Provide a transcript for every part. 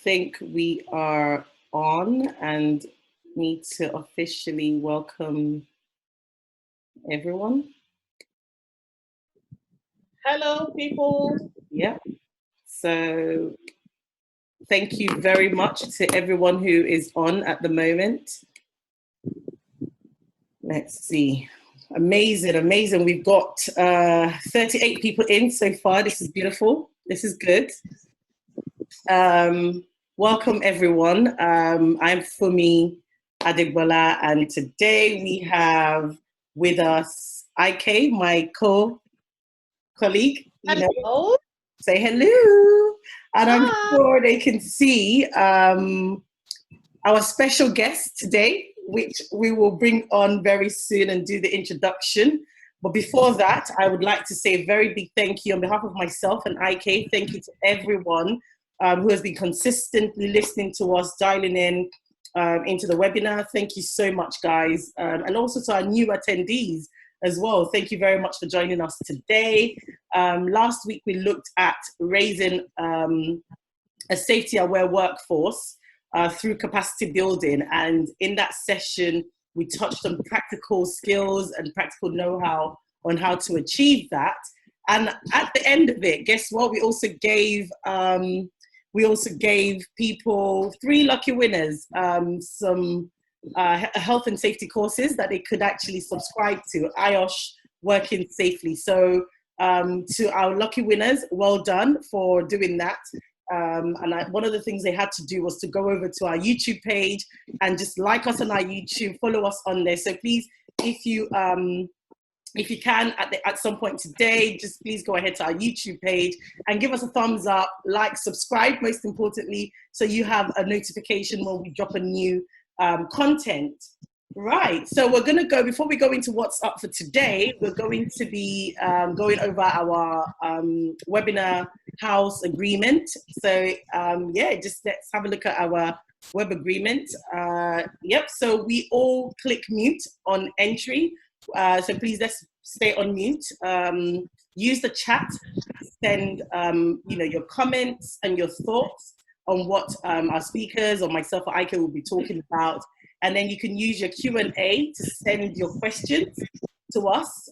think we are on and need to officially welcome everyone. Hello, people. Yeah. So thank you very much to everyone who is on at the moment. Let's see. Amazing, amazing. We've got 38 people in so far. This is beautiful. This is good. Welcome, everyone. I'm Fumi Adegbola, and today we have with us IK, my colleague. Hello. Say hello. And I'm sure they can see our special guest today, which we will bring on very soon and do the introduction. But before that, I would like to say a very big thank you on behalf of myself and IK. Thank you to everyone who has been consistently listening to us, dialing in into the webinar. Thank you so much, guys. And also to our new attendees as well. Thank you very much for joining us today. Last week, we looked at raising a safety-aware workforce through capacity building. And in that session, we touched on practical skills and practical know-how on how to achieve that. And at the end of it, guess what? We also gave people 3 lucky winners some health and safety courses that they could actually subscribe to, IOSH Working Safely. So to our lucky winners, well done for doing that. One of the things they had to do was to go over to our YouTube page and just like us on our YouTube, follow us on there. So please, if you can at some point today, just please go ahead to our YouTube page and give us a thumbs up, like, subscribe, most importantly, so you have a notification when we drop a new content. Right, so we're going to go, before we go into what's up for today, we're going to be going over our webinar house agreement. So yeah, just let's have a look at our web agreement. Yep, so we all click mute on entry. So please let's stay on mute. Use the chat to send your comments and your thoughts on what our speakers or myself or Ike will be talking about. And then you can use your Q&A to send your questions to us.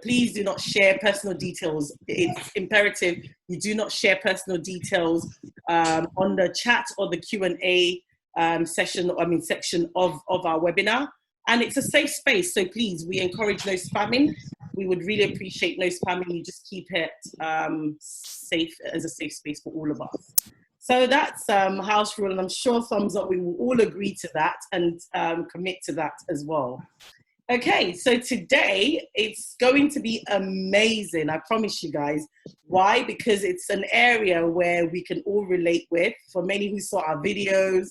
Please do not share personal details. It's imperative you do not share personal details on the chat or the Q&A section of our webinar. And it's a safe space, so please, we encourage no spamming. We would really appreciate no spamming. You just keep it safe, as a safe space for all of us. So that's house rule, and I'm sure thumbs up, we will all agree to that and commit to that as well. Okay, so today it's going to be amazing, I promise you guys. Why? Because it's an area where we can all relate with. For many who saw our videos,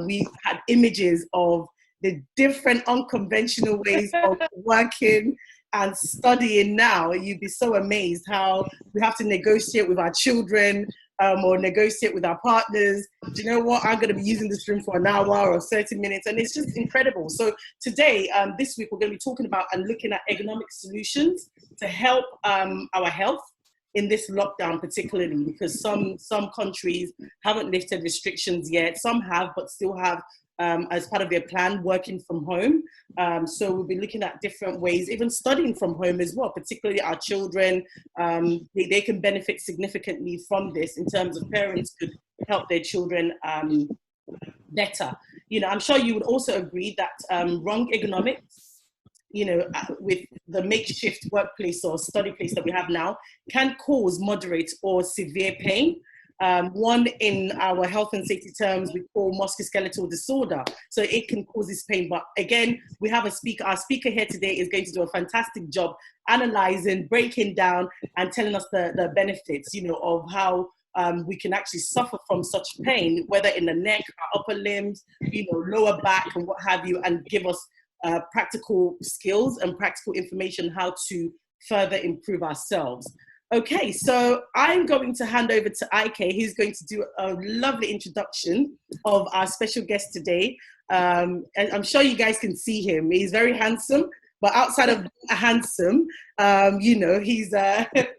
we had images of the different unconventional ways of working and studying now. You'd be so amazed how we have to negotiate with our children or negotiate with our partners. Do you know what? I'm going to be using this room for an hour or 30 minutes, and it's just incredible. So today, this week, we're going to be talking about and looking at ergonomic solutions to help our health in this lockdown, particularly because some countries haven't lifted restrictions yet. Some have, but still have as part of their plan, working from home. So we'll be looking at different ways, even studying from home as well, particularly our children. They can benefit significantly from this in terms of parents could help their children better. I'm sure you would also agree that wrong ergonomics, with the makeshift workplace or study place that we have now, can cause moderate or severe pain. One in our health and safety terms we call musculoskeletal disorder. So it can cause this pain. But again, we have a speaker. Our speaker here today is going to do a fantastic job analyzing, breaking down, and telling us the benefits, of how we can actually suffer from such pain, whether in the neck, our upper limbs, lower back, and what have you, and give us practical skills and practical information how to further improve ourselves. Okay, so I'm going to hand over to IK, who's going to do a lovely introduction of our special guest today. And I'm sure you guys can see him. He's very handsome. But outside of handsome, he's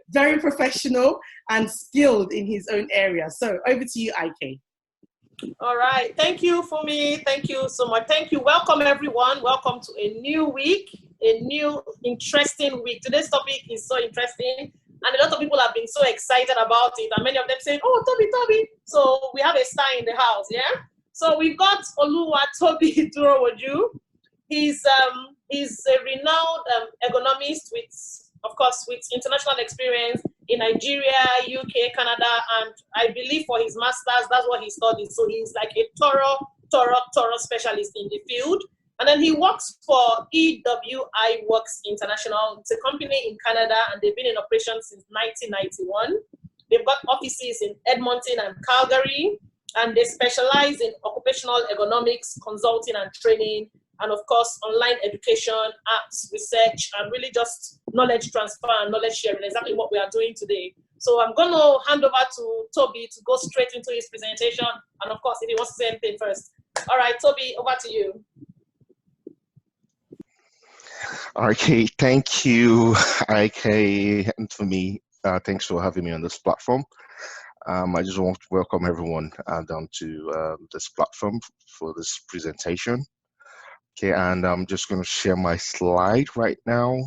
very professional and skilled in his own area. So over to you, IK. All right. Thank you, Fumi. Thank you so much. Thank you. Welcome, everyone. Welcome to a new week, a new interesting week. Today's topic is so interesting, and a lot of people have been so excited about it, and many of them saying, "Oh, Toby." So we have a star in the house, yeah. So we've got Oluwatobi Durowoju. He's a renowned ergonomist with international experience in Nigeria, UK, Canada, and I believe for his master's, that's what he studied. So he's like a thorough specialist in the field. And then he works for EWI Works International. It's a company in Canada, and they've been in operation since 1991. They've got offices in Edmonton and Calgary, and they specialize in occupational ergonomics, consulting and training, and of course, online education, apps, research, and really just knowledge transfer and knowledge sharing, exactly what we are doing today. So I'm going to hand over to Toby to go straight into his presentation. And of course, if he wants to say anything first. All right, Toby, over to you. Okay, thank you, IK, and for me. Thanks for having me on this platform. I just want to welcome everyone down to this platform for this presentation. Okay, and I'm just going to share my slide right now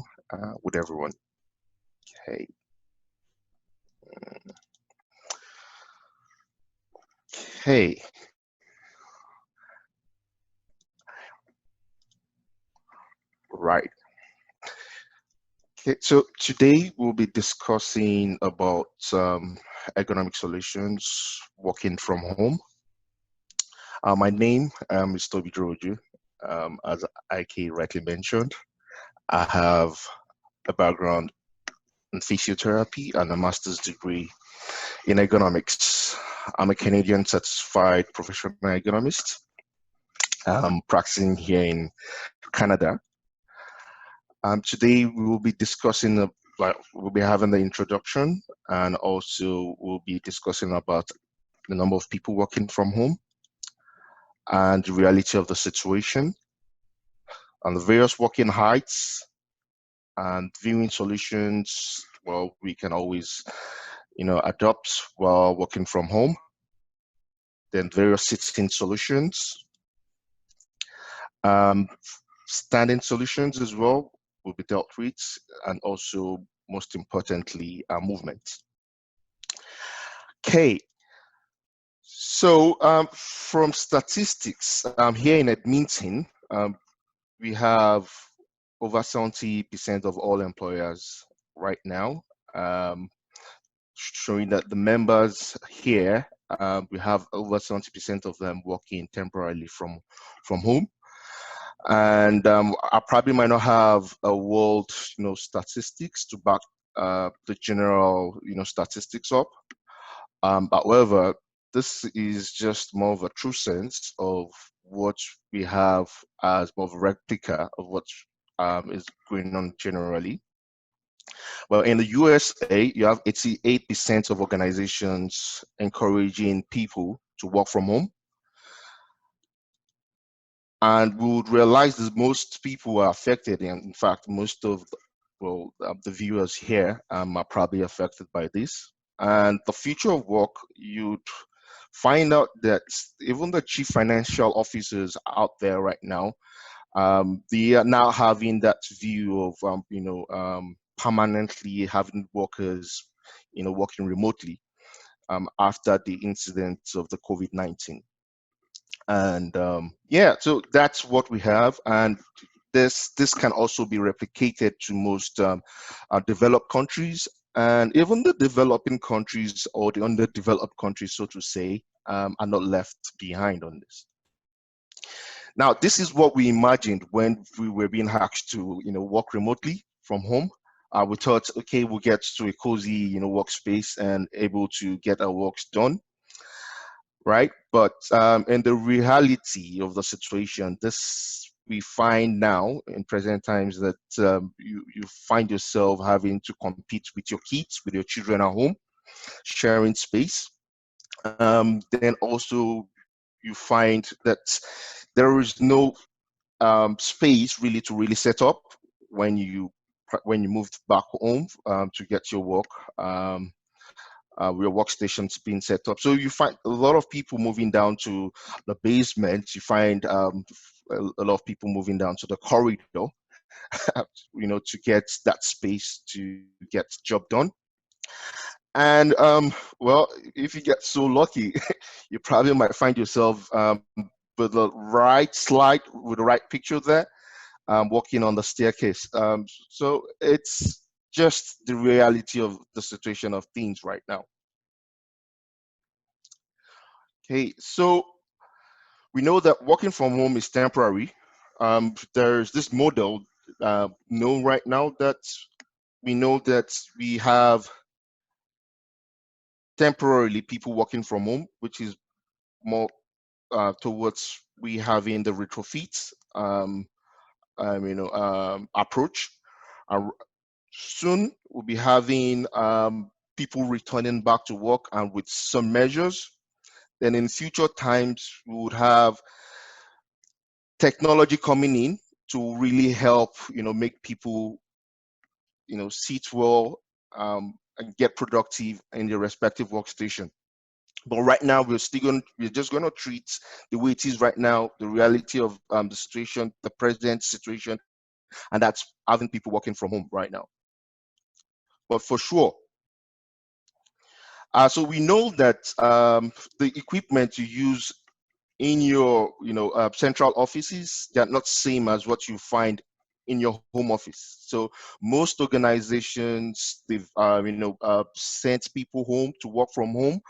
with everyone. Okay. Okay. Right. Okay, so today we'll be discussing about ergonomic solutions, working from home. My name is Toby Droju. As IK rightly mentioned, I have a background in physiotherapy and a master's degree in ergonomics. I'm a Canadian certified professional ergonomist. I'm practicing here in Canada. Today we will be discussing we'll be having the introduction, and also we'll be discussing about the number of people working from home and the reality of the situation and the various working heights and viewing solutions. Well, we can always, adopt while working from home. Then various sitting solutions, standing solutions as well will be dealt with, and also most importantly, movement. Okay, so from statistics here in Edmonton, we have over 70% of all employers right now, showing that the members here, we have over 70% of them working temporarily from home. And I probably might not have a world, statistics to back the general, statistics up. However, this is just more of a true sense of what we have as more of a replica of what is going on generally. Well, in the USA, you have 88% of organizations encouraging people to work from home. And we would realize that most people are affected. And in fact, most of the viewers here are probably affected by this. And the future of work, you'd find out that even the chief financial officers out there right now, they are now having that view of, permanently having workers, working remotely after the incident of the COVID-19. And so that's what we have, and this can also be replicated to most developed countries, and even the developing countries or the underdeveloped countries, so to say, are not left behind on this. Now, this is what we imagined when we were being asked to work remotely from home. We thought, okay, we'll get to a cozy workspace and able to get our works done. Right, but in the reality of the situation, this we find now in present times that you find yourself having to compete with your kids, with your children at home, sharing space. Then also you find that there is no space really to set up, when you moved back home to get your work. Your workstations being set up. So you find a lot of people moving down to the basement. You find a lot of people moving down to the corridor, to get that space to get job done. And well, if you get so lucky, you probably might find yourself with the right slide, with the right picture there, walking on the staircase. So it's just the reality of the situation of things right now. Okay, so we know that working from home is temporary. There's this model known right now that we know that we have temporarily people working from home, which is more towards we having the retrofit approach. Uh, Soon we'll be having people returning back to work and with some measures. Then in future times, we would have technology coming in to really help, make people, sit well and get productive in their respective workstation. But right now, we're just going to treat the way it is right now, the reality of the situation, the present situation, and that's having people working from home right now. But for sure, so we know that the equipment you use in your central offices, they're not same as what you find in your home office. So most organizations, they've sent people home to work from home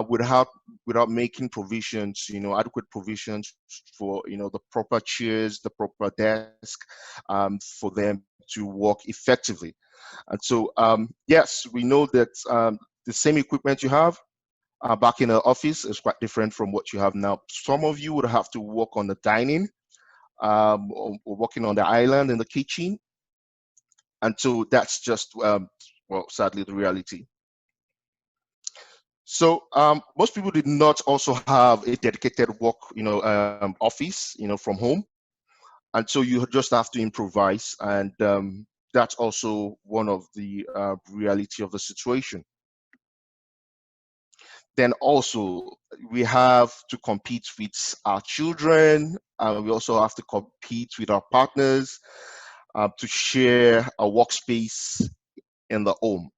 without making provisions, adequate provisions for the proper chairs, the proper desk, for them to work effectively. And so yes, we know that the same equipment you have back in the office is quite different from what you have now. Some of you would have to work on the dining, or working on the island in the kitchen. And so that's just, well, sadly, the reality. So most people did not also have a dedicated work, office, from home. And so you just have to improvise. And that's also one of the reality of the situation. Then also we have to compete with our children. We also have to compete with our partners to share a workspace in the home.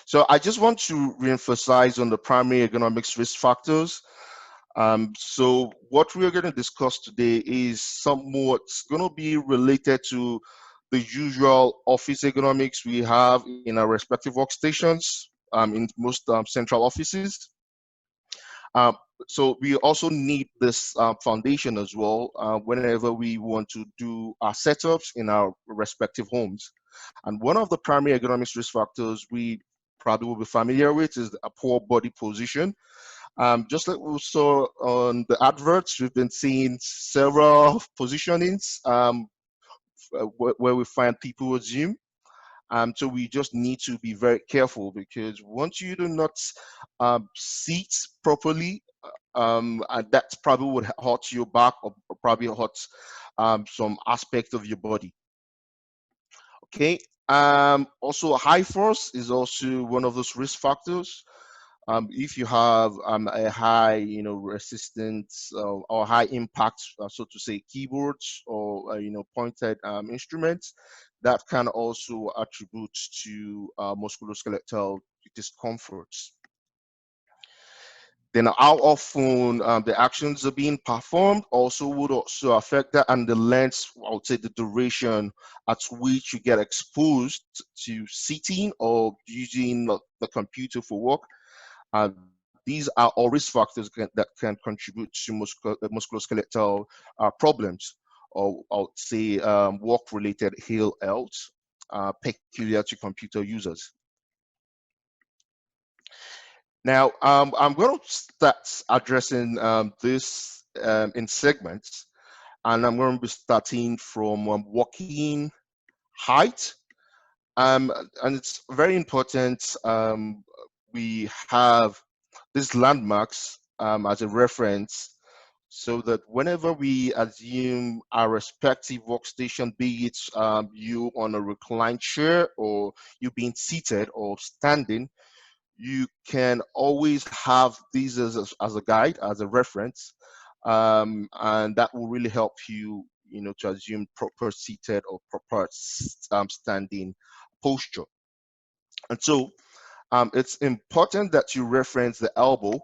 So I just want to reemphasize on the primary ergonomics risk factors. So what we're going to discuss today is somewhat going to be related to the usual office ergonomics we have in our respective workstations in most central offices. Um, so we also need this foundation as well whenever we want to do our setups in our respective homes. And one of the primary ergonomics risk factors we probably will be familiar with is a poor body position. Just like we saw on the adverts, we've been seeing several positionings where we find people assume. So we just need to be very careful, because once you do not sit properly, and that probably would hurt your back, or probably hurt some aspect of your body. Okay. Also, high force is also one of those risk factors. If you have a high, resistance or high impact, so to say, keyboards or pointed instruments, that can also attribute to musculoskeletal discomforts. Then how often the actions are being performed also would also affect that, and the length, I would say the duration at which you get exposed to sitting or using the computer for work. These are all risk factors that can contribute to musculoskeletal problems, or I would say work-related ill health peculiar to computer users. Now, I'm going to start addressing this in segments, and I'm going to be starting from walking height. And it's very important we have these landmarks as a reference so that whenever we assume our respective workstation, be it you on a reclined chair or you being seated or standing, you can always have these as a guide, as a reference, and that will really help you, to assume proper seated or proper standing posture. And so it's important that you reference the elbow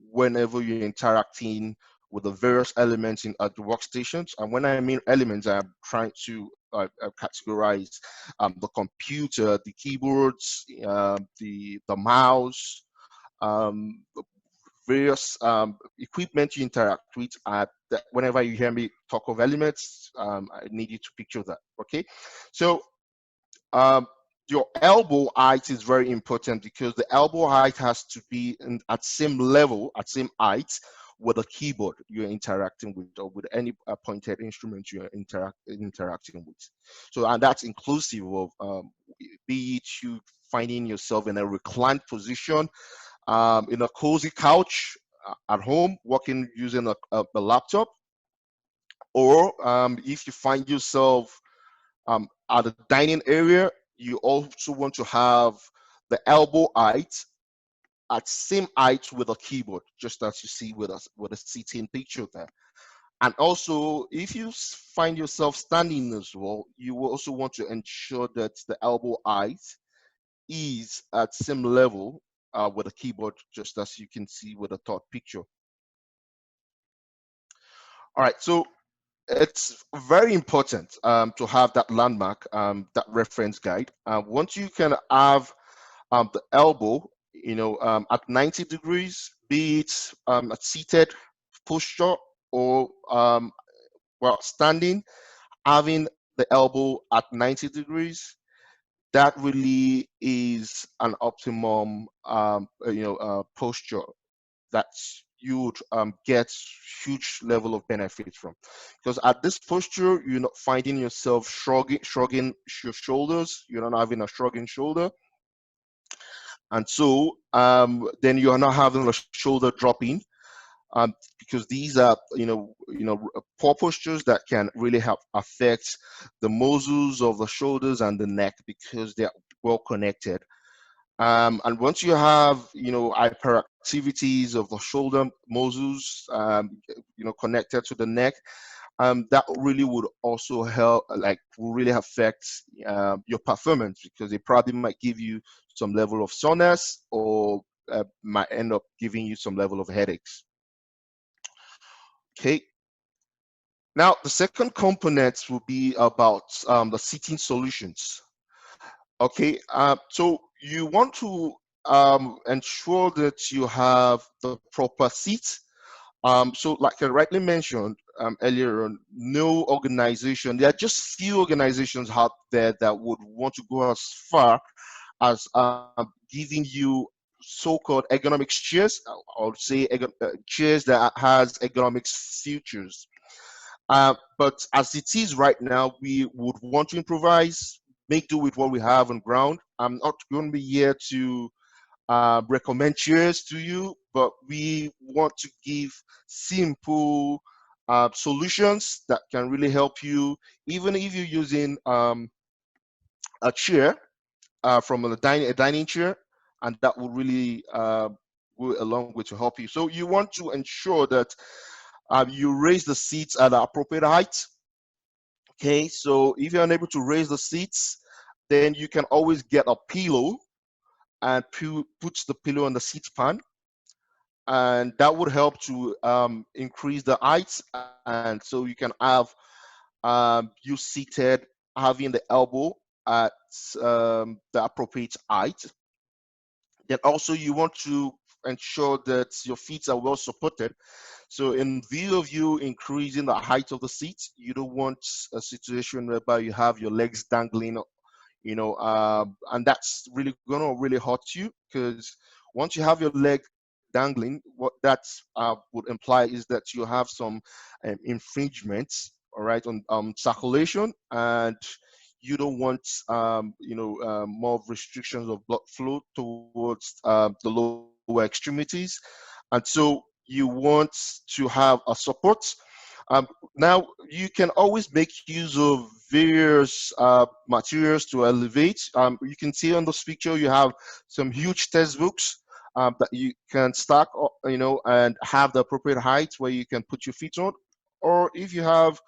whenever you're interacting with the various elements in at the workstations. And when I mean elements, I'm trying to categorize the computer, the keyboards, the mouse, the various equipment you interact with. Whenever you hear me talk of elements, I need you to picture that. Okay, so um, your elbow height is very important because the elbow height has to be at same level, at same height with a keyboard you're interacting with, or with any pointed instrument you're interacting with. So, and that's inclusive of be it you finding yourself in a reclined position, in a cozy couch at home, working using a laptop, or if you find yourself at the dining area, you also want to have the elbow height at same height with a keyboard, just as you see with a seating picture there. And also, if you find yourself standing as well, you will also want to ensure that the elbow height is at same level with a keyboard, just as you can see with the third picture. All right, so it's very important to have that landmark, that reference guide. Once you can have the elbow, at 90 degrees, be it a seated posture or while standing, having the elbow at 90 degrees, that really is an optimum, posture that you would get huge level of benefit from, because at this posture you're not finding yourself shrugging your shoulders, you're not having a shrugging shoulder, and so then you are not having a shoulder dropping, because these are poor postures that can really help affect the muscles of the shoulders and the neck because they are well connected. And once you have, hyperactivities of the shoulder muscles, connected to the neck, that really would also help, will really affect your performance, because it probably might give you some level of soreness, or might end up giving you some level of headaches. Okay. Now, the second component will be about the seating solutions. Okay, so you want to ensure that you have the proper seat. So like I rightly mentioned earlier on, no organization, there are just few organizations out there that would want to go as far as giving you so-called ergonomic chairs, I would say chairs that has ergonomic features. But as it is right now, we would want to improvise, make do with what we have on ground. I'm not going to be here to recommend chairs to you, but we want to give simple solutions that can really help you, even if you're using a chair from a dining chair, and that will really go along with to help you. So you want to ensure that you raise the seats at the appropriate height. Okay, so if you're unable to raise the seats, then you can always get a pillow and put the pillow on the seat pan, and that would help to increase the height, and so you can have you seated, having the elbow at the appropriate height. Then also you want to ensure that your feet are well supported. So in view of you increasing the height of the seat, you don't want a situation whereby you have your legs dangling, and that's really gonna really hurt you, because once you have your leg dangling, what that would imply is that you have some infringements, all right, on circulation, and you don't want more restrictions of blood flow towards the lower extremities, and so you want to have a support. Now you can always make use of various materials to elevate. You can see on this picture you have some huge textbooks that you can stack, and have the appropriate height where you can put your feet on. Or if you have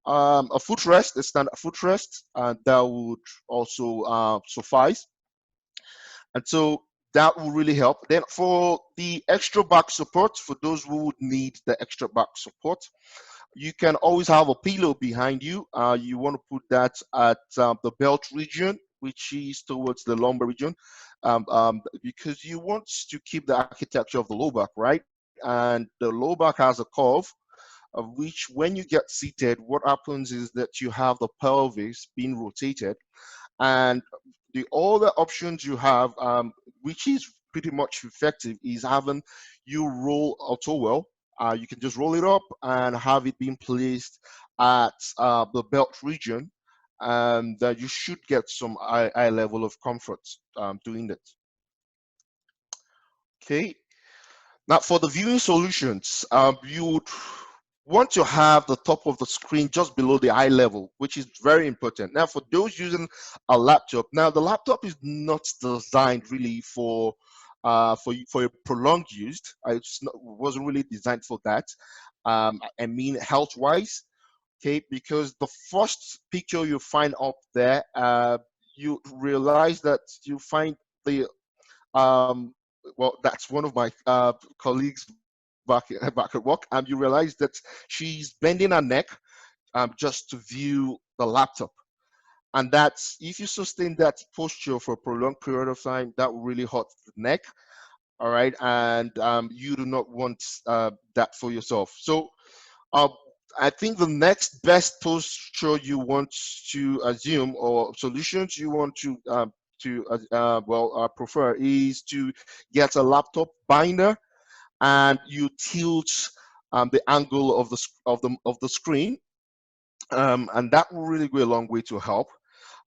a footrest, a standard footrest, that would also suffice. And so that will really help. Then for the extra back support, for those who would need the extra back support, you can always have a pillow behind you. You want to put that at the belt region, which is towards the lumbar region, because you want to keep the architecture of the low back, right? And the low back has a curve, of which when you get seated, what happens is that you have the pelvis being rotated, and the other options you have, which is pretty much effective, is having you roll a towel. You can just roll it up and have it being placed at the belt region, and you should get some high level of comfort doing that. Okay. Now for the viewing solutions, you would want to have the top of the screen just below the eye level, which is very important. Now for those using a laptop, now the laptop is not designed really for a prolonged use. Wasn't really designed for that. I mean health wise, okay, because the first picture you find up there, you realize that you find the well, that's one of my colleagues back at work, and you realize that she's bending her neck just to view the laptop. And that's, if you sustain that posture for a prolonged period of time, that will really hurt the neck. All right, and you do not want that for yourself. So uh, I think the next best posture you want to assume, or solutions you want to prefer, is to get a laptop binder, and you tilt the angle of the screen, and that will really go a long way to help.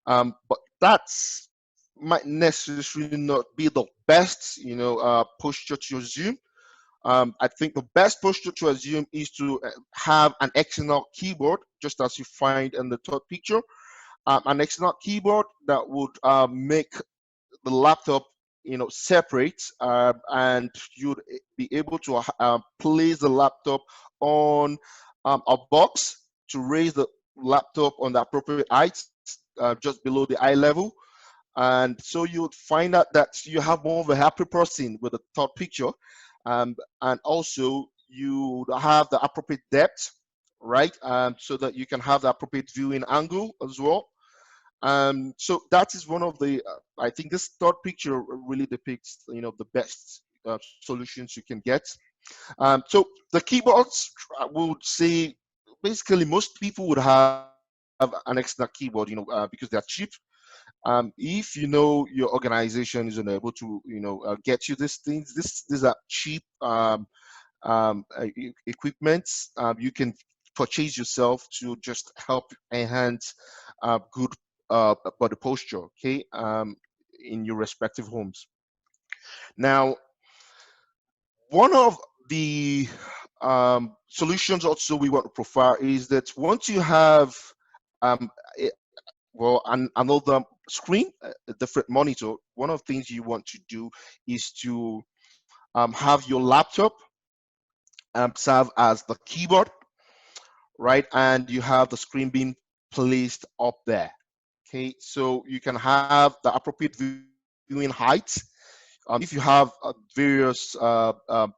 But that's might necessarily not be the best, posture to assume. I think the best posture to assume is to have an external keyboard, just as you find in the third picture. An external keyboard that would make the laptop, separate, and you'd be able to place the laptop on a box to raise the laptop on the appropriate height, just below the eye level. And so you would find out that you have more of a happy person with the third picture, and also you have the appropriate depth, right? So that you can have the appropriate viewing angle as well. So that is one of the, I think this third picture really depicts, the best solutions you can get. So the keyboards, I would say, basically most people would have an external keyboard, because they're cheap. If your organization is unable to, get you these things, these are cheap equipment. You can purchase yourself to just help enhance good body posture, okay, in your respective homes. Now, one of the solutions also we want to prefer is that once you have a, another screen, a different monitor, one of the things you want to do is to have your laptop serve as the keyboard, right? And you have the screen being placed up there. Okay, so you can have the appropriate viewing height. If you have various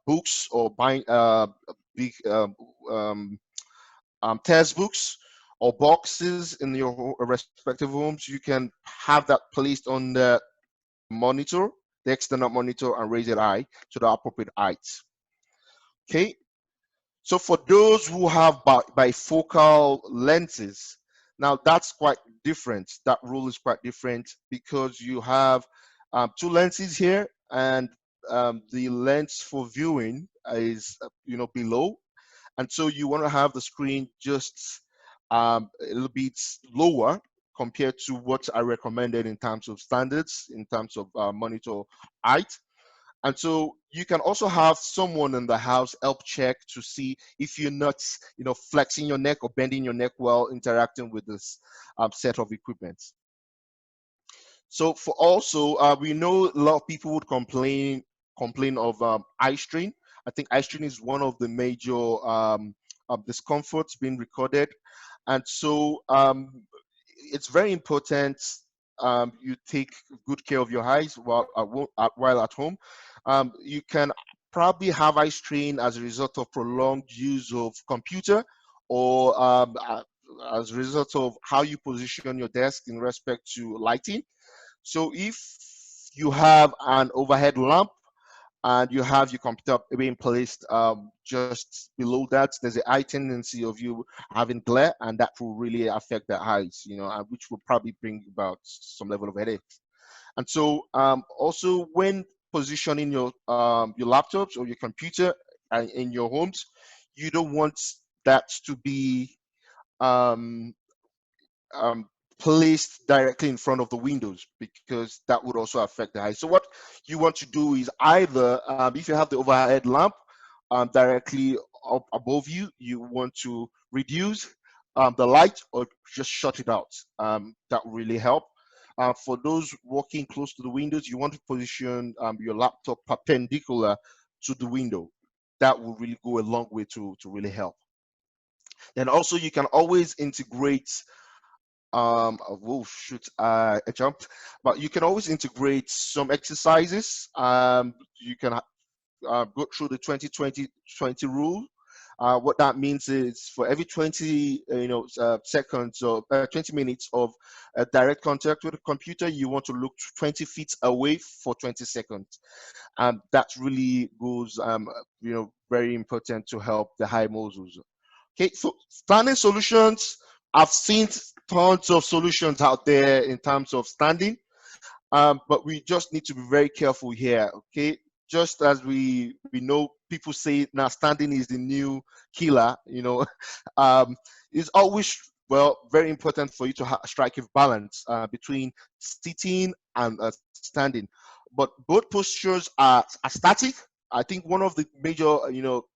books or big textbooks or boxes in your respective homes, you can have that placed on the monitor, the external monitor, and raise it high to the appropriate height. Okay, so for those who have bifocal lenses, now that's quite different. That rule is quite different because you have two lenses here, and the lens for viewing is below, and so you want to have the screen just a little bit lower compared to what I recommended in terms of standards, in terms of monitor height. And so you can also have someone in the house help check to see if you're not, flexing your neck or bending your neck while interacting with this set of equipment. So for also, we know a lot of people would complain of eye strain. I think eye strain is one of the major discomforts being recorded, and so it's very important you take good care of your eyes while at home. You can probably have eye strain as a result of prolonged use of computer, or as a result of how you position your desk in respect to lighting. So if you have an overhead lamp and you have your computer being placed just below that, there's a high tendency of you having glare, and that will really affect the eyes, which will probably bring about some level of headache. And so also when positioning your laptops or your computer in your homes, you don't want that to be um, um, placed directly in front of the windows, because that would also affect the height. So what you want to do is either, if you have the overhead lamp directly up above you, you want to reduce the light or just shut it out. That will really help. For those walking close to the windows, you want to position your laptop perpendicular to the window. That will really go a long way to really help. Then also you can always integrate oh shoot, I jumped, but you can always integrate some exercises. You can go through the 20-20-20 rule. What that means is for every 20 seconds or 20 minutes of direct contact with the computer, you want to look 20 feet away for 20 seconds. That really goes very important to help the high muscles. Okay, so standing solutions, I've seen tons of solutions out there in terms of standing, but we just need to be very careful here. Okay, just as we know, people say now standing is the new killer. It's always very important for you to strike a balance between sitting and standing. But both postures are static. I think one of the major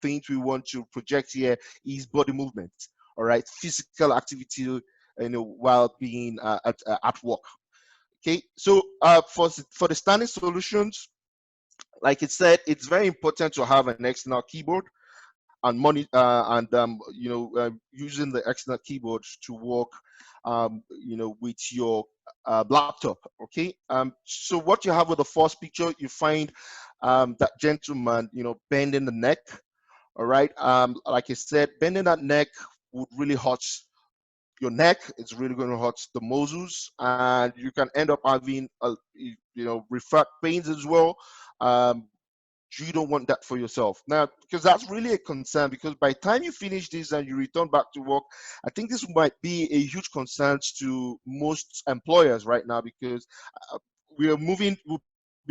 things we want to project here is body movement. All right, physical activity, while being at work. Okay, so for the standing solutions, like it said, it's very important to have an external keyboard and money using the external keyboard to work with your laptop. Okay, so what you have with the first picture, you find that gentleman bending the neck. All right, like I said, bending that neck would really hurt your neck. It's really going to hurt the muscles, and you can end up having refract pains as well. um, you don't want that for yourself now, because that's really a concern, because by the time you finish this and you return back to work, I think this might be a huge concern to most employers right now, because we'll be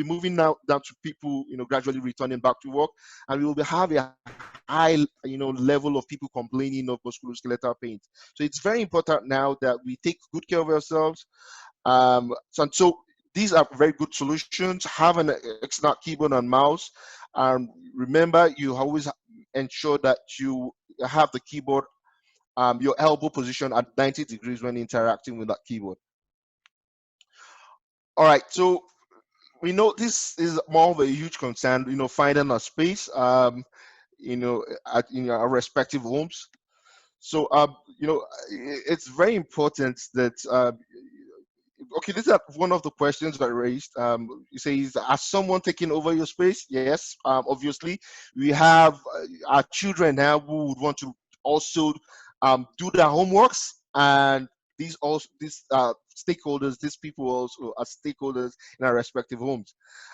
moving now down to people gradually returning back to work, and we will have a high level of people complaining of musculoskeletal pain. So it's very important now that we take good care of ourselves. So these are very good solutions. Have an external keyboard and mouse. Remember, you always ensure that you have the keyboard, your elbow position at 90 degrees when interacting with that keyboard. All right, so we know this is more of a huge concern, finding a space, in our respective homes. So, it's very important that okay, this is one of the questions that I raised. You say, has someone taken over your space? Yes, obviously. We have our children now who would want to also do their homeworks, and these stakeholders, these people also are stakeholders in our respective homes.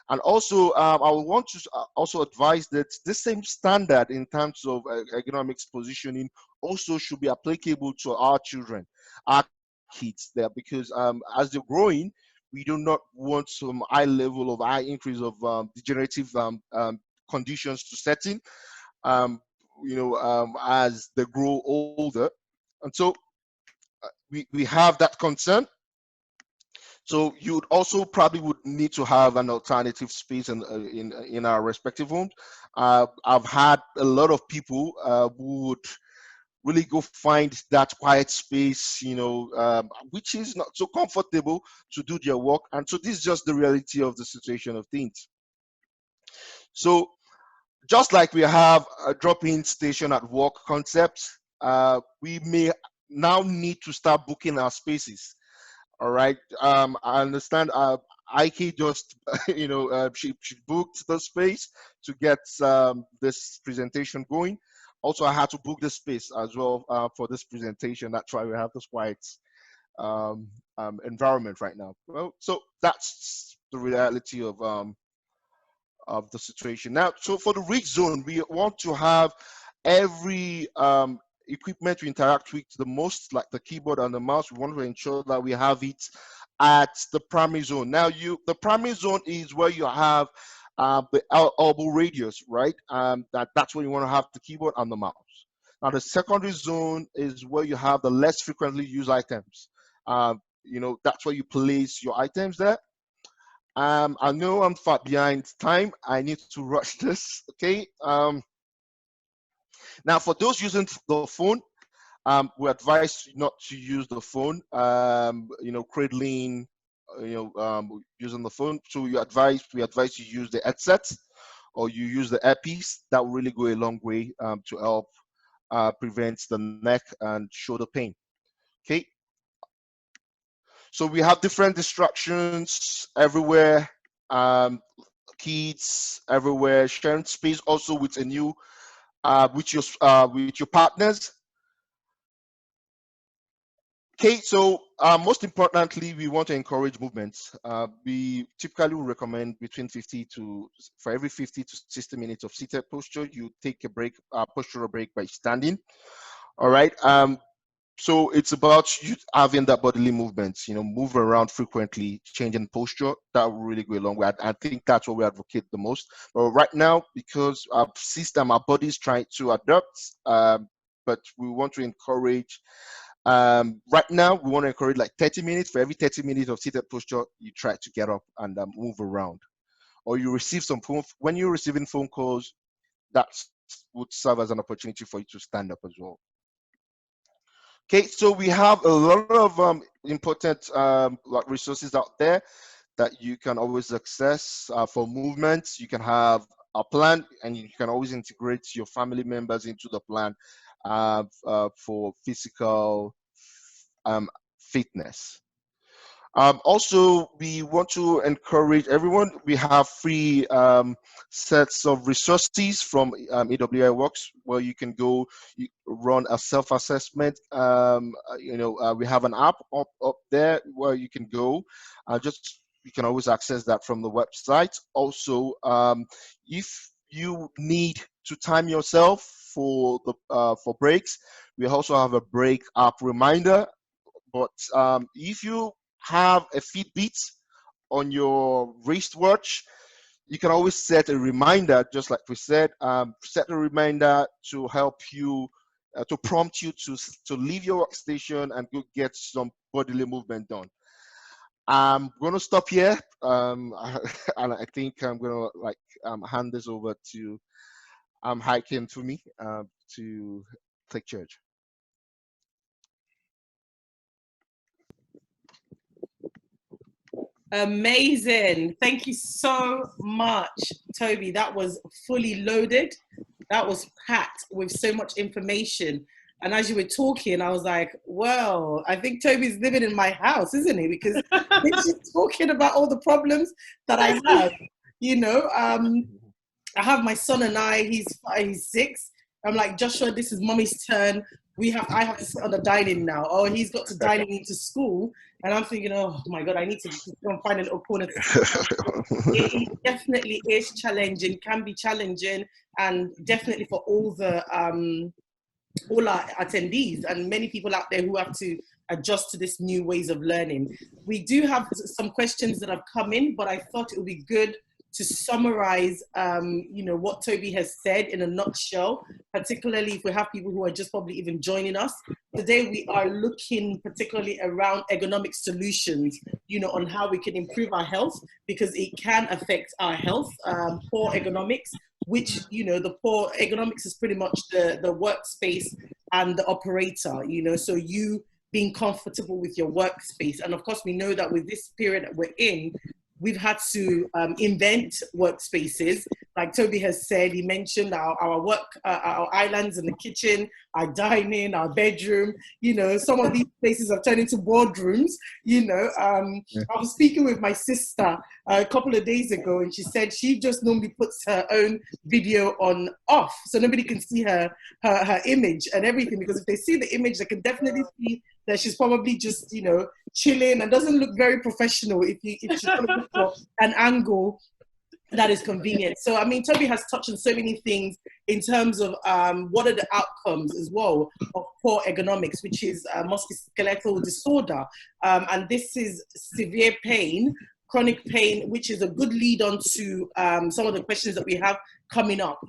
And also, I would want to also advise that this same standard in terms of ergonomics positioning also should be applicable to our children, our kids there, because as they're growing, we do not want some high increase of degenerative conditions to set in, as they grow older. And so we have that concern. So you would also probably would need to have an alternative space in our respective homes. I've had a lot of people who would really go find that quiet space, which is not so comfortable to do their work. And so this is just the reality of the situation of things. So just like we have a drop-in station at work concept, we may now need to start booking our spaces. All right. I understand. Ike just, she booked the space to get this presentation going. Also, I had to book the space as well for this presentation. That's why we have this quiet environment right now. Well, so that's the reality of the situation. Now, so for the reach zone, we want to have every equipment we interact with the most, like the keyboard and the mouse. We want to ensure that we have it at the primary zone. Now, the primary zone is where you have the elbow radius, right? That's where you want to have the keyboard and the mouse. Now, the secondary zone is where you have the less frequently used items. That's where you place your items there. I know I'm far behind time. I need to rush this. Okay. Now, for those using the phone, we advise not to use the phone. Cradling, using the phone. So we advise you use the headset or you use the earpiece. That will really go a long way to help prevent the neck and shoulder pain. Okay. So we have different distractions everywhere, kids everywhere, sharing space also with a new, with your partners. Okay, so most importantly, we want to encourage movements. We typically recommend for every 50 to 60 minutes of seated posture, you take a break, postural break by standing. All right. So it's about you having that bodily movements, move around frequently, changing posture. That will really go a long way. I think that's what we advocate the most. But right now, because our system, our body is trying to adapt, but we want to encourage, right now, we want to encourage like 30 minutes. For every 30 minutes of seated posture, you try to get up and move around. Or you receive when you're receiving phone calls, that would serve as an opportunity for you to stand up as well. Okay, so we have a lot of important resources out there that you can always access for movements. You can have a plan, and you can always integrate your family members into the plan for physical fitness. Also, we want to encourage everyone. We have free sets of resources from AWI Works where you can go run a self-assessment. We have an app up there where you can go. You can always access that from the website. Also, if you need to time yourself for breaks, we also have a break app reminder. But if you have a Fitbit on your wristwatch, you can always set a reminder, just like we said, set a reminder to help you, to prompt you to leave your workstation and go get some bodily movement done. I'm going to stop here, and I think I'm going to hand this over to Hiking for me to take charge. Amazing. Thank you so much, Toby. That was fully loaded. That was packed with so much information. And as you were talking, I was like, well, I think Toby's living in my house, isn't he? Because he's talking about all the problems that I have. I have my son and he's 6. I'm like, Joshua, this is mommy's turn. I have to sit on the dining now. Oh, he's got to dining into school. And I'm thinking, oh my God, I need to go and find a little corner. It definitely is challenging, can be challenging, and definitely for all our attendees and many people out there who have to adjust to this new ways of learning. We do have some questions that have come in, but I thought it would be good to summarize, what Toby has said in a nutshell, particularly if we have people who are just probably even joining us. Today, we are looking particularly around ergonomic solutions, on how we can improve our health, because it can affect our health. Poor ergonomics, which, the poor ergonomics is pretty much the workspace and the operator, so you being comfortable with your workspace. And of course, we know that with this period that we're in, we've had to invent workspaces. Like Toby has said, he mentioned our work, our islands in the kitchen, our dining, our bedroom. Some of these places have turned into boardrooms. I was speaking with my sister a couple of days ago, and she said she just normally puts her own video on off, so nobody can see her image and everything, because if they see the image, they can definitely see that she's probably just, chilling and doesn't look very professional if she's going to look for an angle that is convenient. So, Toby has touched on so many things in terms of what are the outcomes as well of poor ergonomics, which is musculoskeletal disorder. And this is severe pain, chronic pain, which is a good lead on to some of the questions that we have coming up.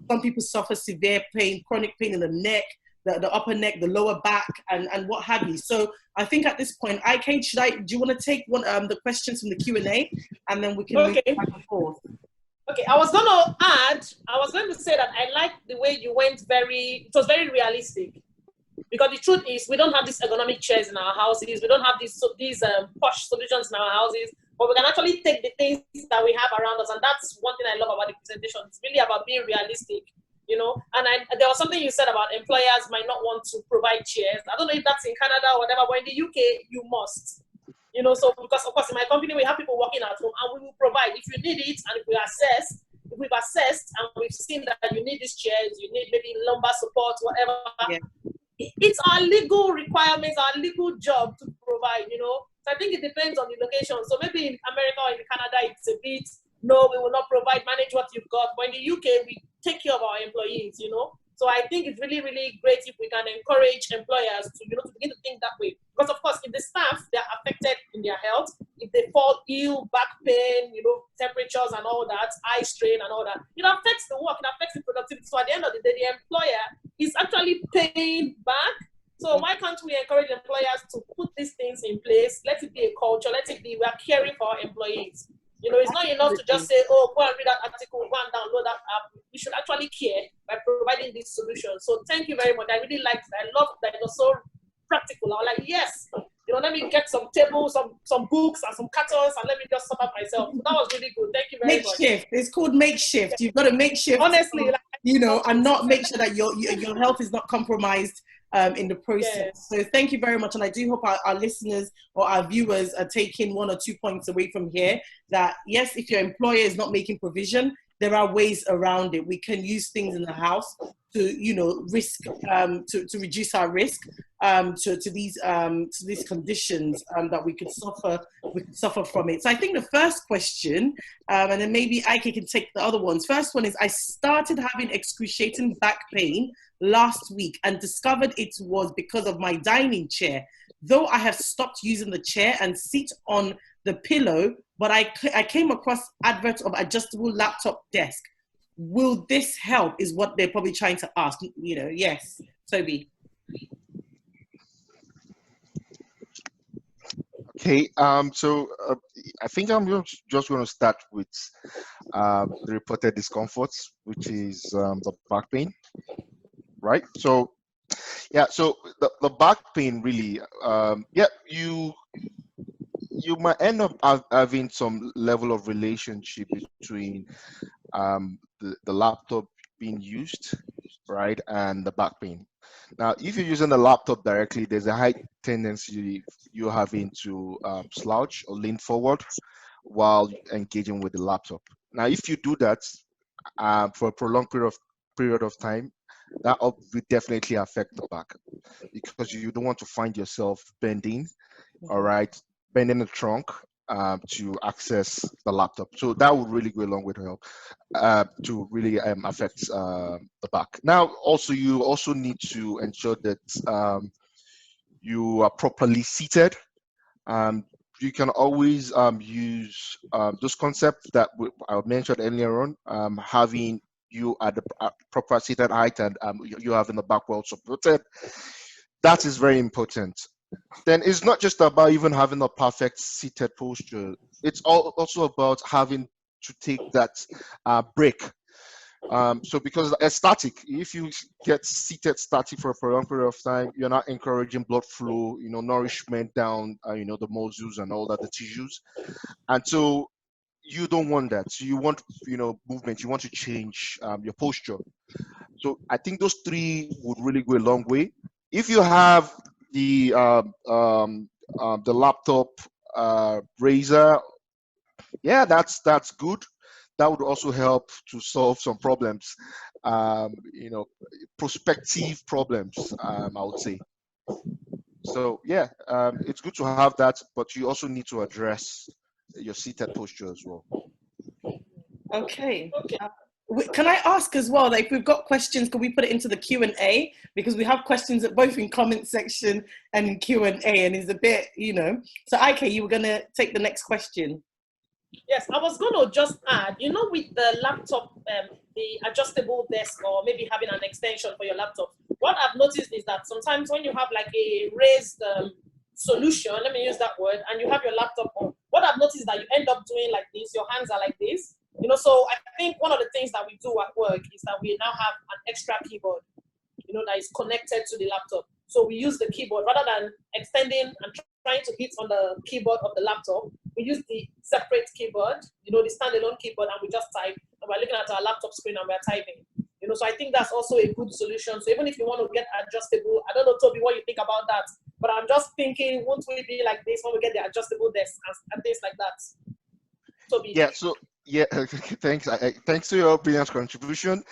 Some people suffer severe pain, chronic pain in the neck, the upper neck, the lower back, and what have you. So I think at this point, do you want to take the questions from the Q&A, and then we can move back and forth? Okay, I was going to say that I like the way you went it was very realistic. Because the truth is, we don't have these ergonomic chairs in our houses. We don't have these posh solutions in our houses. But we can actually take the things that we have around us. And that's one thing I love about the presentation. It's really about being realistic. And there was something you said about employers might not want to provide chairs. I don't know if that's in Canada or whatever, but in the UK, you must. So because of course in my company, we have people working at home, and we will provide if you need it, and if we've assessed and we've seen that you need these chairs, you need maybe lumbar support, whatever. Yeah. It's our legal requirements, our legal job to provide, So I think it depends on the location. So maybe in America or in Canada, it's a bit, no, we will not provide, manage what you've got. But in the UK, we take care of our employees, So I think it's really, really great if we can encourage employers to, to begin to think that way. Because of course, if the staff, they're affected in their health, if they fall ill, back pain, temperatures and all that, eye strain and all that, it affects the work, it affects the productivity. So at the end of the day, the employer is actually paying back. So why can't we encourage employers to put these things in place? Let it be a culture. Let it be, we are caring for our employees. It's not enough to just say, oh, go and read that article, go and download that app. We should actually care by providing these solutions. So thank you very much. I really liked it. I love that it was so practical. I was like, yes, let me get some tables, some books, and some cartons, and let me just sort out myself. So that was really good. Thank you very much. Makeshift. It's called makeshift. You've got to makeshift. Honestly, and not make sure that your health is not compromised in the process. Yes. So thank you very much. And I do hope our listeners or our viewers are taking 1 or 2 points away from here, that yes, if your employer is not making provision, there are ways around it. We can use things in the house to, risk, to reduce our risk to these conditions that we could suffer from it. So I think the first question, and then maybe Ike can take the other ones. First one is, I started having excruciating back pain last week and discovered it was because of my dining chair. Though I have stopped using the chair and sit on the pillow, but I came across adverts of adjustable laptop desk. Will this help, is what they're probably trying to ask. Yes, Toby. Okay, so I think I'm just going to start with the reported discomforts, which is the back pain, right? So, yeah, so the back pain really, you might end up having some level of relationship between the laptop being used, right, and the back pain. Now, if you're using the laptop directly, there's a high tendency you're having to slouch or lean forward while engaging with the laptop. Now, if you do that for a prolonged period of time, that will definitely affect the back, because you don't want to find yourself bending, all right, bending the trunk to access the laptop. So that would really go a long way to help to really affect the back. Now, also, you also need to ensure that you are properly seated. you can always use those concepts that I mentioned earlier on, having you at the proper seated height and you having the back well supported. That is very important. Then it's not just about even having a perfect seated posture. It's also about having to take that break. So because it's static, if you get seated static for a prolonged period of time, you're not encouraging blood flow, nourishment down, the muscles and all that, the tissues. And so you don't want that. So you want, movement, you want to change your posture. So I think those three would really go a long way. If you have the laptop razor, yeah, that's good. That would also help to solve some problems, prospective problems, I would say. So yeah, it's good to have that, but you also need to address your seated posture as well. Okay. Can I ask as well, like, if we've got questions, can we put it into the Q&A? Because we have questions at both in comment section and in Q&A, and it's a bit, So, Ike, you were going to take the next question. Yes, I was going to just add, with the laptop, the adjustable desk, or maybe having an extension for your laptop, what I've noticed is that sometimes when you have like a raised solution, let me use that word, and you have your laptop on, what I've noticed is that you end up doing like this, your hands are like this, so I think one of the things that we do at work is that we now have an extra keyboard, that is connected to the laptop. So we use the keyboard rather than extending and trying to hit on the keyboard of the laptop. We use the separate keyboard, the standalone keyboard, and we just type. And we're looking at our laptop screen and we're typing. So I think that's also a good solution. So even if you want to get adjustable, I don't know, Toby, what you think about that. But I'm just thinking, won't we be like this when we get the adjustable desk and things like that? Toby. Yeah. So yeah, thanks. Thanks to your brilliant contribution.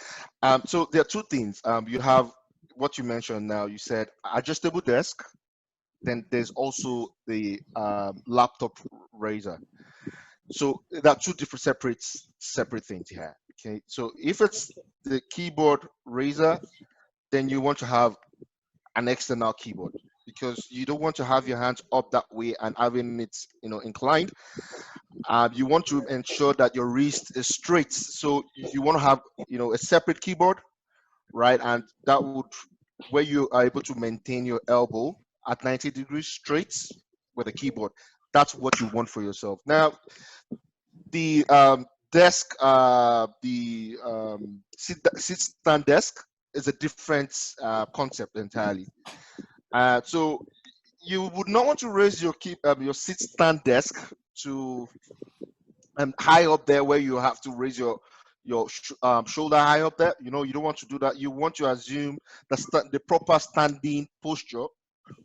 So there are two things. You have what you mentioned now. You said adjustable desk. Then there's also the laptop razor. So there are two different separate things here. Okay. So if it's the keyboard razor, then you want to have an external keyboard because you don't want to have your hands up that way and having it, inclined. You want to ensure that your wrist is straight. So you want to have, a separate keyboard, right? And that would, where you are able to maintain your elbow at 90 degrees straight with a keyboard. That's what you want for yourself. Now, the desk, the sit-stand desk is a different concept entirely. So you would not want to raise your sit-stand desk to high up there where you have to raise your shoulder high up there. You don't want to do that. You want to assume the proper standing posture,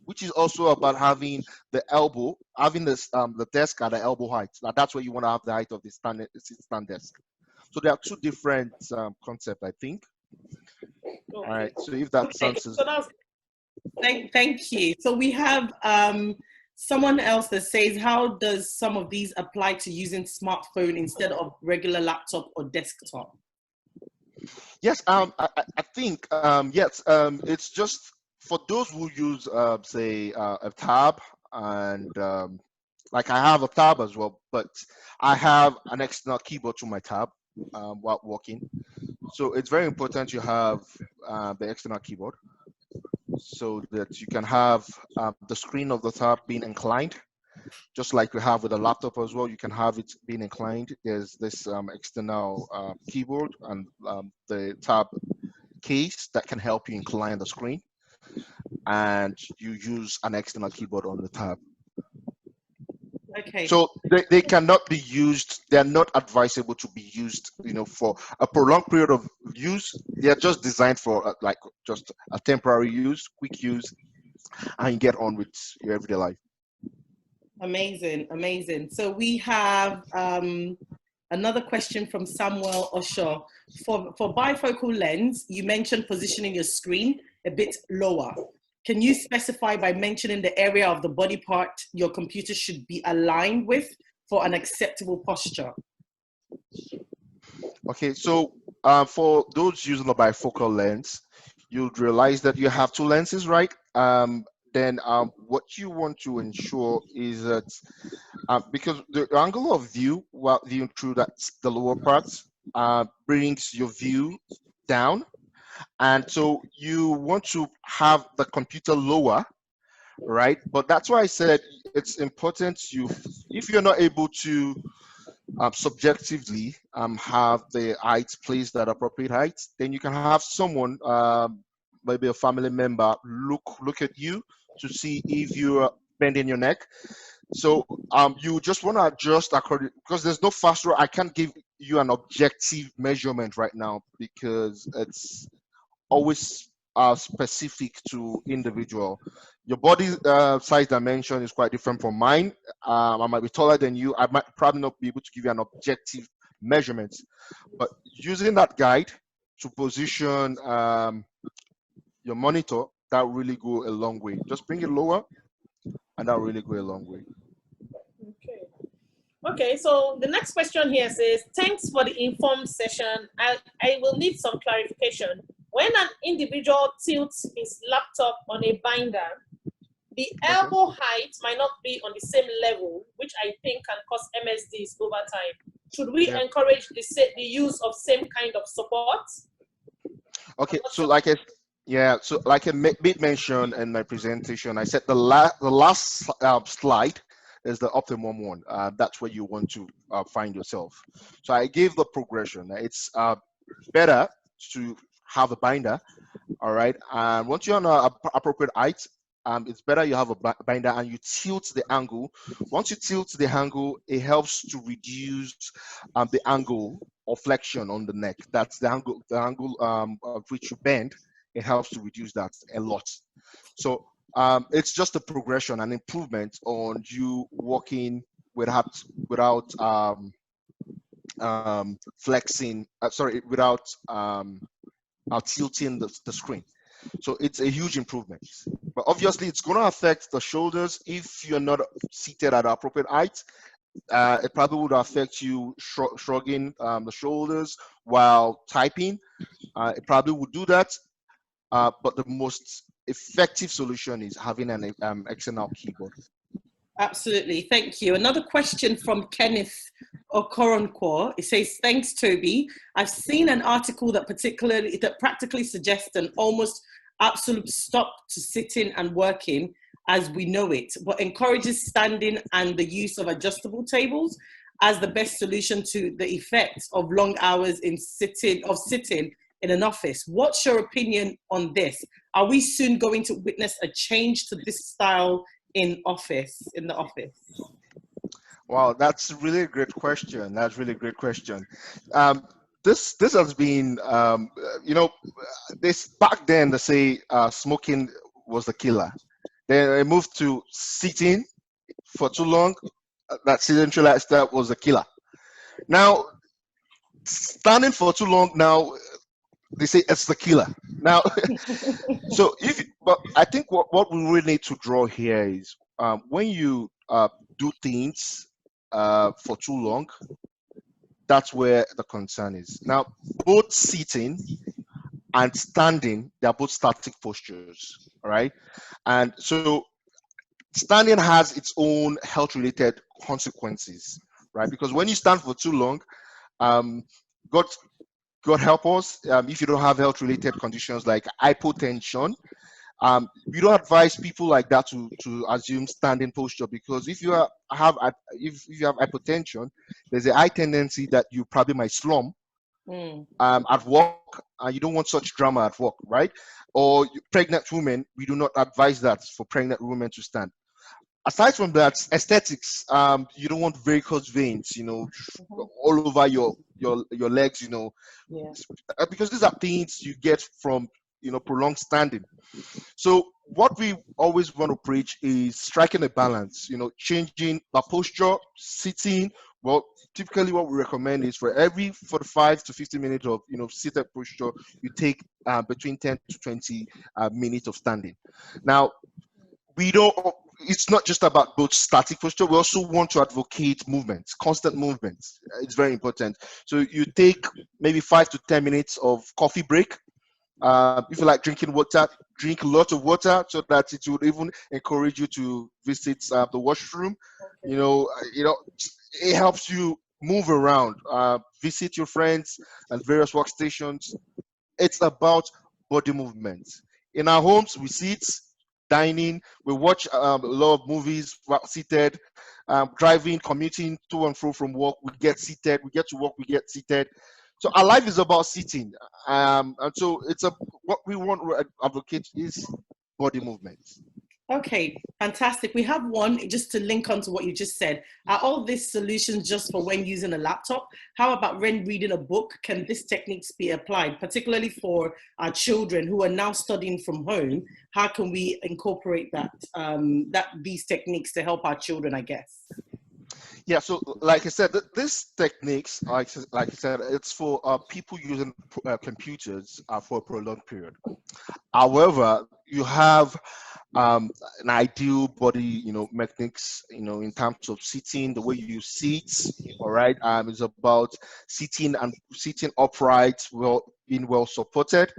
which is also about having the elbow, having the desk at the elbow height. Now that's where you want to have the height of the sit-stand desk. So there are two different concepts, I think. Okay. All right. So if that answers. Thank you. So we have someone else that says, how does some of these apply to using smartphone instead of regular laptop or desktop? Yes, I think yes. It's just for those who use say a tab, and like I have a tab as well, but I have an external keyboard to my tab while working. So it's very important you have the external keyboard so that you can have the screen of the tab being inclined, just like we have with a laptop as well. You can have it being inclined. There's this external keyboard and the tab case that can help you incline the screen, and you use an external keyboard on the tab. Okay. So they cannot be used. They're not advisable to be used, for a prolonged period of use. They're just designed for like just a temporary use, quick use, and get on with your everyday life. Amazing. So we have another question from Samuel Osho. For bifocal lens, you mentioned positioning your screen a bit lower. Can you specify by mentioning the area of the body part your computer should be aligned with for an acceptable posture? Okay, so for those using a bifocal lens, you'd realize that you have two lenses, right? then what you want to ensure is that because the angle of view while viewing through the lower parts brings your view down, and so you want to have the computer lower, right? But that's why I said it's important if you're not able to subjectively have the height placed at appropriate height, then you can have someone, maybe a family member, look at you to see if you're bending your neck. So you just want to adjust according, because there's no fast rule. I can't give you an objective measurement right now because it's always specific to individual. Your body size dimension is quite different from mine. I might be taller than you. I might probably not be able to give you an objective measurement, but using that guide to position your monitor, that really go a long way. Just bring it lower, and that really go a long way. Okay. Okay, so the next question here says, thanks for the informed session. I will need some clarification. When an individual tilts his laptop on a binder, the elbow height might not be on the same level, which I think can cause MSDs over time. Should we encourage the use of same kind of support? Okay, so like I made mention in my presentation, I said the last slide is the optimum one. That's where you want to find yourself. So I gave the progression. It's better to have a binder, all right? And once you're on an appropriate height, it's better you have a binder and you tilt the angle. Once you tilt the angle, it helps to reduce the angle of flexion on the neck. That's the angle of which you bend. It helps to reduce that a lot. So it's just a progression, an improvement on you walking without flexing. Without tilting the screen. So it's a huge improvement. But obviously, it's going to affect the shoulders if you're not seated at the appropriate height. It probably would affect you shrugging the shoulders while typing. It probably would do that. But the most effective solution is having an external keyboard. Absolutely, thank you. Another question from Kenneth Okoronkwo. It says, thanks, Toby. I've seen an article that practically suggests an almost absolute stop to sitting and working as we know it, but encourages standing and the use of adjustable tables as the best solution to the effects of long hours in sitting in an office. What's your opinion on this? Are we soon going to witness a change to this style in the office? Wow, that's really a great question. That's really a great question. This has been, this back then they say smoking was the killer. Then they moved to sitting for too long. That sedentary lifestyle was the killer. Now, standing for too long now, they say it's the killer. Now, but I think what we really need to draw here is when you do things for too long, that's where the concern is. Now, both sitting and standing, they're both static postures, all right? And so standing has its own health-related consequences, right? Because when you stand for too long, God help us, if you don't have health-related conditions like hypotension, we don't advise people like that to assume standing posture, because if you have hypotension, there's a high tendency that you probably might slump at work, and you don't want such drama at work, right? Or pregnant women, we do not advise that for pregnant women to stand. Aside from that, aesthetics, you don't want varicose veins, all over your legs, because these are things you get from prolonged standing. So what we always want to preach is striking a balance, changing the posture, sitting. Well, typically what we recommend is for every 45 to 50 minutes of seated posture, you take between 10 to 20 minutes of standing. Now, it's not just about both static posture. We also want to advocate movements, constant movements. It's very important. So you take maybe 5 to 10 minutes of coffee break. If you like drinking water, drink a lot of water so that it would even encourage you to visit the washroom. It helps you move around, visit your friends and various workstations. It's about body movement. In our homes, we sit, dining, we watch a lot of movies while seated, driving, commuting to and fro from work, we get seated, we get to work, we get seated. So our life is about sitting. And so what we want to advocate is body movement. Okay, fantastic. We have one just to link on to what you just said. Are all these solutions just for when using a laptop? How about when reading a book? Can these techniques be applied, particularly for our children who are now studying from home? How can we incorporate these techniques to help our children, I guess? Yeah, so like I said, these techniques, like I said, it's for people using computers for a prolonged period. However, you have an ideal body, mechanics, in terms of sitting, the way you sit, all right. It's about sitting upright, being well supported.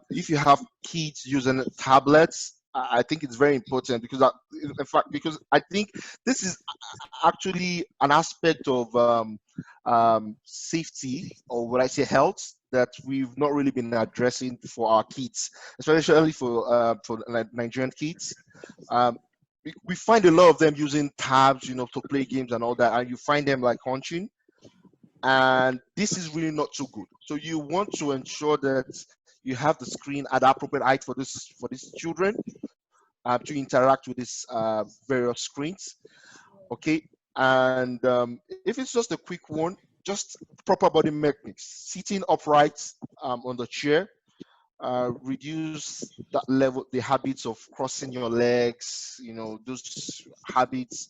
If you have kids using tablets, I think it's very important because, in fact, because I think this is actually an aspect of safety, or what I say health, that we've not really been addressing for our kids, especially for Nigerian kids. We find a lot of them using tabs, to play games and all that, and you find them like hunching, and this is really not so good. So you want to ensure that you have the screen at the appropriate height for these children to interact with these various screens. Okay, and if it's just a quick one, just proper body mechanics, sitting upright on the chair, reduce the habits of crossing your legs, those habits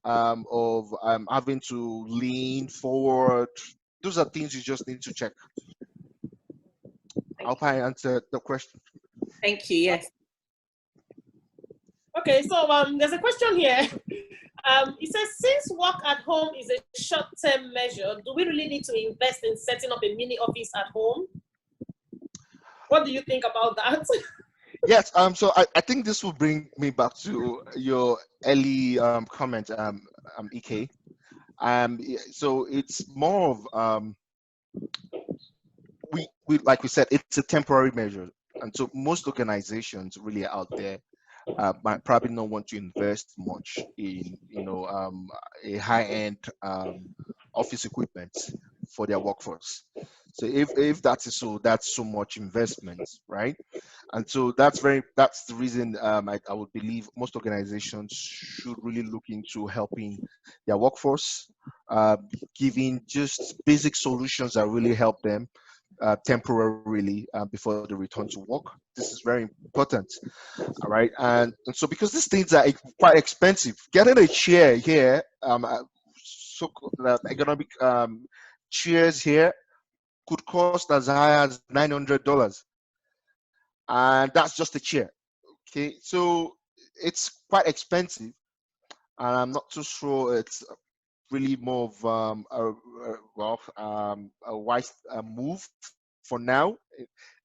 of having to lean forward. Those are things you just need to check. I hope I answered the question. Thank you. Yes. Okay, so there's a question here. It says, since work at home is a short-term measure, do we really need to invest in setting up a mini office at home? What do you think about that? Yes, so I think this will bring me back to your early comment, EK. So it's more of we like we said, it's a temporary measure, and so most organizations really out there might probably not want to invest much in a high-end office equipment for their workforce. So if that is so, that's so much investment, right? And so that's the reason I would believe most organizations should really look into helping their workforce, giving just basic solutions that really help them temporarily before they return to work. This is very important. All right, and so because these things are quite expensive, getting a chair here, ergonomic chairs here, could cost as high as $900, and that's just a chair. Okay, so it's quite expensive, and I'm not too sure it's really more of a wise move for now,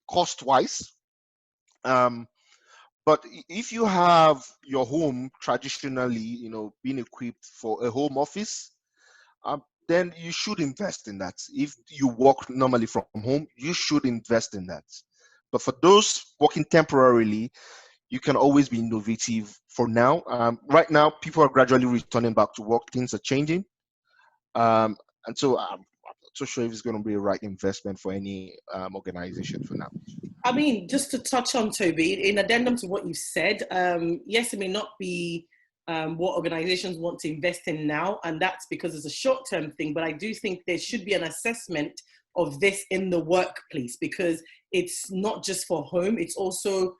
cost-wise. But if you have your home traditionally, being equipped for a home office, then you should invest in that. If you work normally from home, you should invest in that. But for those working temporarily, you can always be innovative for now. Right now, people are gradually returning back to work. Things are changing. And so I'm not so sure if it's going to be a right investment for any organization for now. I mean, just to touch on, Toby, in addendum to what you said, yes, it may not be what organizations want to invest in now, and that's because it's a short-term thing, but I do think there should be an assessment of this in the workplace, because it's not just for home, it's also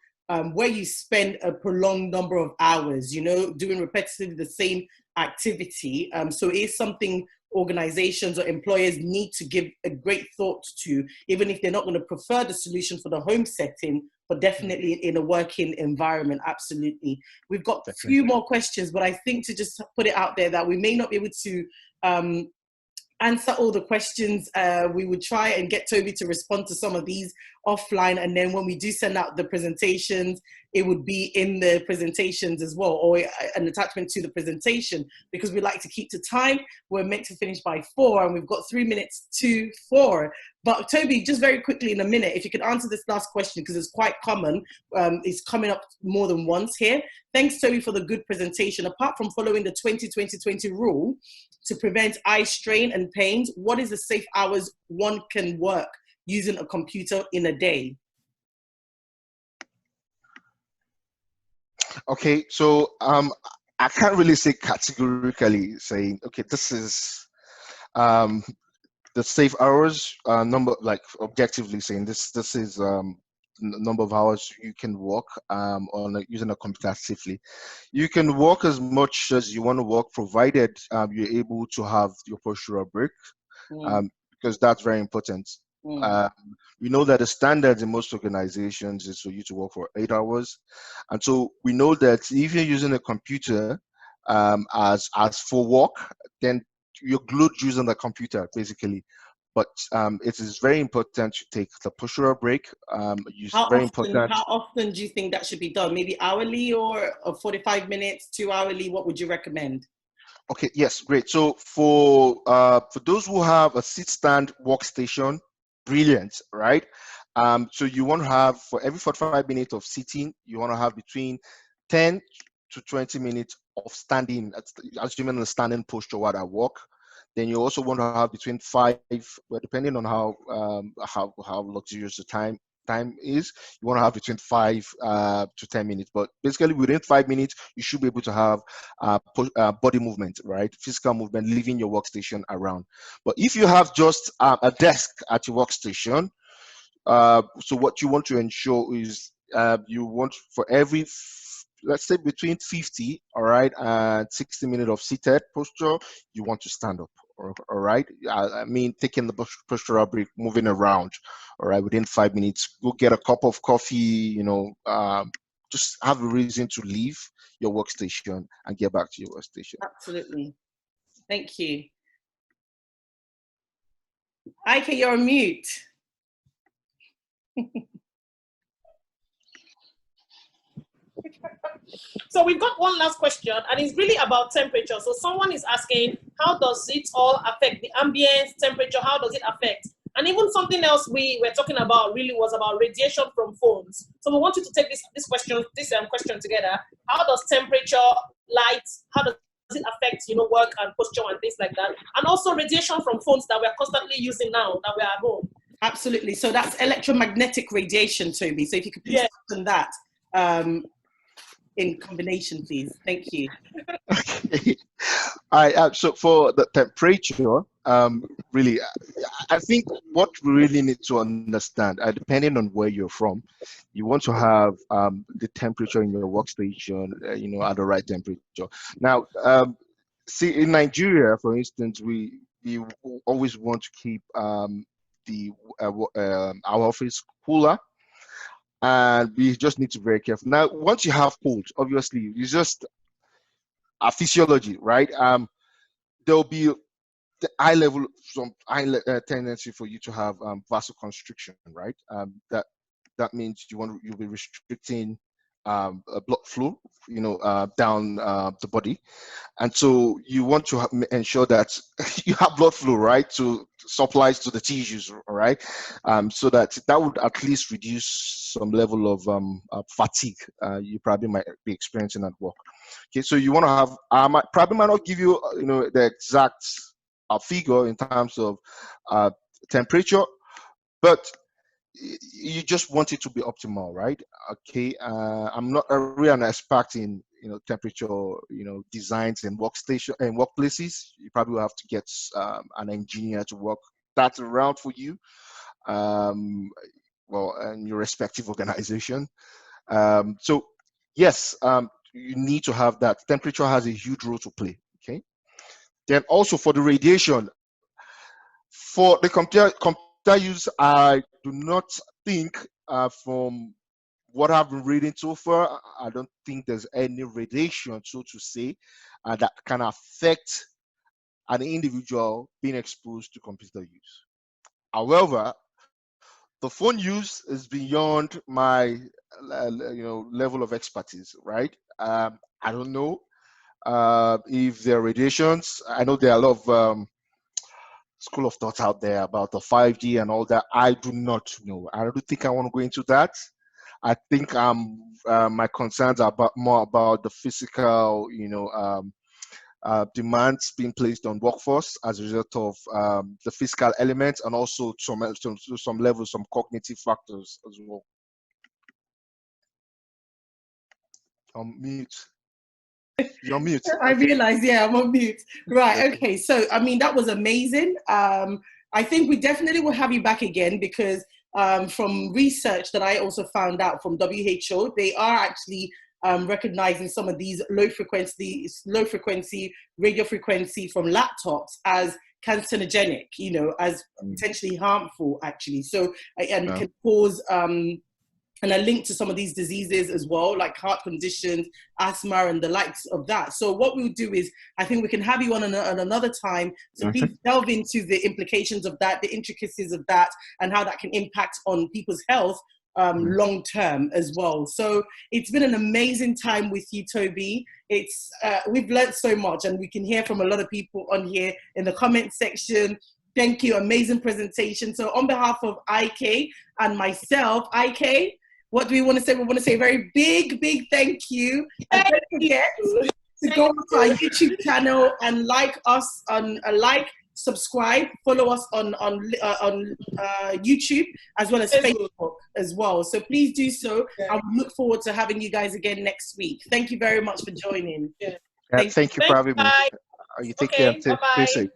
where you spend a prolonged number of hours, doing repetitively the same activity. So it is something organizations or employers need to give a great thought to, even if they're not going to prefer the solution for the home setting, but definitely in a working environment. Absolutely. We've got a few more questions, but I think to just put it out there that we may not be able to answer all the questions. We would try and get Toby to respond to some of these offline, and then when we do send out the presentations, it would be in the presentations as well, or an attachment to the presentation, because we like to keep to time. We're meant to finish by 4, and we've got 3 minutes to 4. But Toby, just very quickly in a minute, if you could answer this last question, because it's quite common, it's coming up more than once here. Thanks, Toby, for the good presentation. Apart from following the 20-20-20 rule to prevent eye strain and pains, what is the safe hours one can work using a computer in a day? Okay, so I can't really say categorically saying, okay, this is the safe hours number, like objectively saying this is number of hours you can work using a computer safely. You can work as much as you want to work, provided you're able to have your postural break, because that's very important. We know that the standards in most organizations is for you to work for 8 hours, and so we know that if you're using a computer as for work, then you're glued using the computer basically. But it is very important to take the postural break. How often do you think that should be done? Maybe hourly, or 45 minutes, 2 hourly? What would you recommend? Okay, yes, great. So for those who have a sit-stand workstation, brilliant, right? So you want to have, for every 45 minutes of sitting, you want to have between 10 to 20 minutes of standing, assuming a standing posture while at work. Then you also want to have between 5, well, depending on how luxurious the time is, you want to have between 5 to 10 minutes. But basically within 5 minutes, you should be able to have body movement, right? Physical movement, leaving your workstation around. But if you have just a desk at your workstation, so what you want to ensure is you want for every let's say between 50, all right, and 60 minutes of seated posture, you want to stand up, all right? I mean, taking the postural break, moving around, all right, within 5 minutes, go get a cup of coffee, you know, just have a reason to leave your workstation and get back to your workstation. Absolutely. Thank you. Ike, you're on mute. So we've got one last question, and it's really about temperature. So someone is asking, how does it all affect the ambient temperature? How does it affect? And even something else we were talking about really was about radiation from phones. So we want you to take this question together. How does temperature, light, how does it affect, you know, work and posture and things like that? And also radiation from phones that we're constantly using now that we're at home. Absolutely. So that's electromagnetic radiation, Toby. So if you could please touch on that in combination, please. Thank you. Okay. All right. So for the temperature, really, I think what we really need to understand, depending on where you're from, you want to have the temperature in your workstation, you know, at the right temperature. Now, see, in Nigeria, for instance, we always want to keep our office cooler, and we just need to be very careful. Now, once you have cold, obviously, it's just a physiology, right? There'll be the some tendency for you to have vasoconstriction, right? That means you'll be restricting a blood flow, you know, down the body, and so you want to ensure that you have blood flow, right, to supplies to the tissues, all right, so that would at least reduce some level of fatigue you probably might be experiencing at work. Okay, so you want to have, I probably might not give you, you know, the exact figure in terms of temperature, but you just want it to be optimal, right? Okay, I'm not really an expert in, you know, temperature, you know, designs and workstation and workplaces. You probably will have to get an engineer to work that around for you, well, in your respective organization. So yes, you need to have that. Temperature has a huge role to play. Okay, then also for the radiation, for the computer use, I do not think, from what I've been reading so far, I don't think there's any radiation, so to say, that can affect an individual being exposed to computer use. However, the phone use is beyond my level of expertise, right? I don't know if there are radiations. I know there are a lot of school of thoughts out there about the 5G and all that. I do not know. I don't think I want to go into that. I think my concerns are more about the physical, demands being placed on workforce as a result of the physical elements, and also some levels, some cognitive factors as well. Mute. You're on mute. I realized, yeah, I'm on mute. Right, okay. So, I mean, that was amazing. I think we definitely will have you back again, because from research that I also found out from WHO, they are actually recognizing some of these low frequency radio frequency from laptops as carcinogenic, as potentially harmful, actually. So, and can cause and a link to some of these diseases as well, like heart conditions, asthma, and the likes of that. So what we'll do is, I think we can have you on another time. So please delve into the implications of that, the intricacies of that, and how that can impact on people's health long term as well. So it's been an amazing time with you, Toby. It's we've learned so much, and we can hear from a lot of people on here in the comment section. Thank you, amazing presentation. So on behalf of IK and myself, IK, what do we want to say? We want to say a very big thank you. And don't forget to go to our YouTube channel and like us on subscribe, follow us on YouTube as well as Facebook as well. So please do so. I look forward to having you guys again next week. Thank you very much for joining. Thank you for having me. You take care. Stay safe.